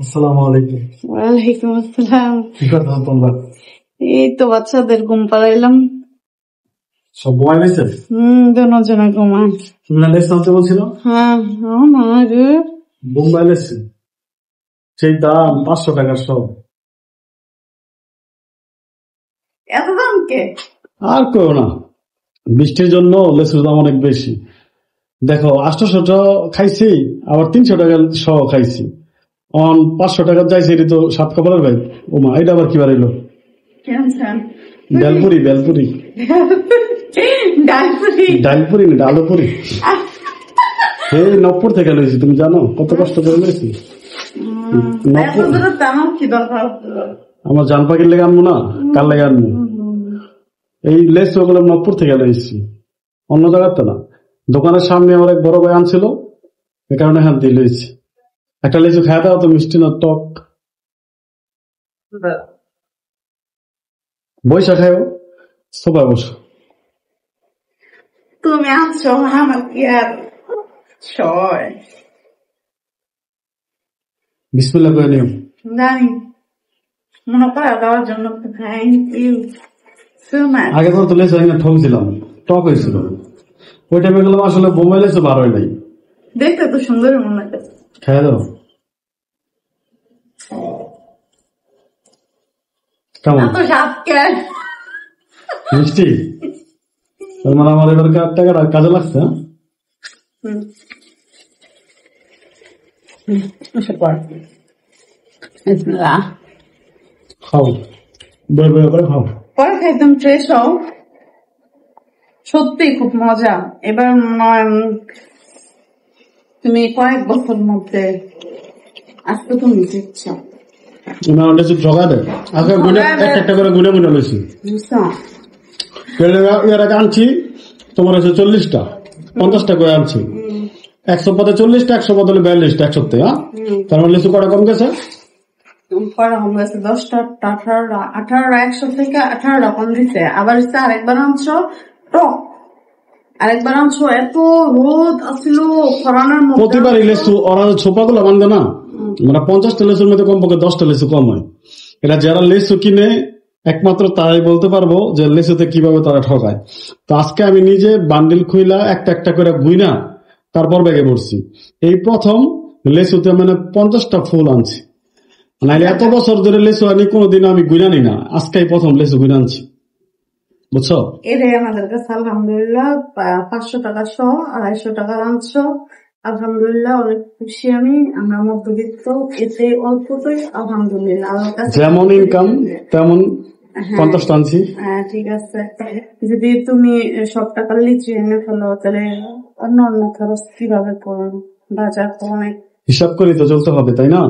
আসসালামু আলাইকুম। ওয়ালাইকুম আসসালাম। কি কথা তোমরা? এই তো বাচ্চাদের ঘুম পাড়াইলাম। সব ঘুমাই গেছে? দুজনে ঘুমান। তুমি না লেস আনতে বলছিল? হ্যাঁ, আমার বোম্বাই লেস সেই দাম 500 টাকার সব। এত দাম কে? আর কেউ না, বৃষ্টির জন্য লেসুর দাম অনেক বেশি। দেখো 800 খাইছি, আবার 300 টাকা সহ খাইছি। 500 টাকা যাইছে, এটি তো 7 কপালের ভাই। ও মা, এটা আবার কি বাড়াইলো? ডালপুরি ডালপুরি ডালপুরি না ডালপুরি। এই নবপুর থেকে লইছি, তুমি জানো কত কষ্ট করে লইছি। আমার জান পাখির লেগে আনবো না, কার লেগে আনবো? এই লেস ওগুলো নবপুর থেকে লইছি, অন্য জায়গাতে না। দোকানের সামনে আমার এক বড় ভাই আনছিল, এ কারণে হাত দিয়ে লইছি। একটা লেচু খায় দাও তো, মিষ্টি না টক। বৈশা খাও, সবাই বসো। তুমি আনছো আমার কি আর ছয়? বিসমিল্লাহ করে নিও। জানি মনে করে দেওয়ার জন্য থ্যাংক ইউ সো মাচ। আগে তো লেচু এখানে ঠকছিলাম, টক হয়েছিল। ওই টাইমে গেলাম, আসলে বোম্বাই লেচু বার হয় নাই। দেখতে তো সুন্দর মনে হয়। খাই দাও। কেমন মিষ্টি? মানে আমার এবার টাকাটা কাজে লাগছে। খাও, বয়ে বয়ে করে খাও। পরে খাইতাম ফ্রেশ হও। সত্যি খুব মজা। এবার তুমি কয়েক বছর মধ্যে আজকে তুমি দেখছো জগা দেয় আজকে একটা করে গুনে গুনে লইছি। এর আগে আনছি তোমার হচ্ছে 40টা 50টা করে আনছি। 100 পদে 40টা, 100 বদলে 42টা একসপ্তাহে। হ্যাঁ, তার মানে লিচু কটা কম গেছে? 10টা 18টা 100 থেকে 18টা কম দিচ্ছে। আবার আরেকবার আনছো টক, আরেকবার আনছো এত রোদ আসছিল খরানোর মধ্যে। প্রতিবারই লেচু ওরা ছোপা গুলো বান্ধে না, মানে 50টা লেচুর মধ্যে কমপক্ষে 10টা লেচু কম হয়। এটা যারা লেচু কিনে একমাত্র তারাই বলতে পারবো যে লেচুতে কিভাবে তারা ঠকায়। তো আজকে আমি নিজে বান্ডিল খুইলা একটা একটা করে গুইনা তারপর ব্যাগে পড়ছি। এই প্রথম লেচুতে মানে 50টা ফুল আনছি, নাইলে এত বছর ধরে লেচু আনি কোনোদিন আমি গুইনা নি না, আজকে প্রথম লেচু গুইনা আনছি, বুঝছো? এটাই আমাদের কাছে আলহামদুলিল্লাহ। 500 টাকা সহ 250 টাকা আনছো, আলহামদুলিল্লাহ অনেক খুশি আমি। আমরা মধ্যবিত্ত, এতে অল্পতেই আলহামদুলিল্লাহ। যেমন ইনকাম তেমন 50টা আনছি। হ্যাঁ ঠিক আছে। যদি তুমি সব টাকা লিচু এনে ফেলো, তাহলে অন্য অন্য খরচ কিভাবে করো? বাজার তো অনেক হিসাব করি তো চলতে হবে, তাই না?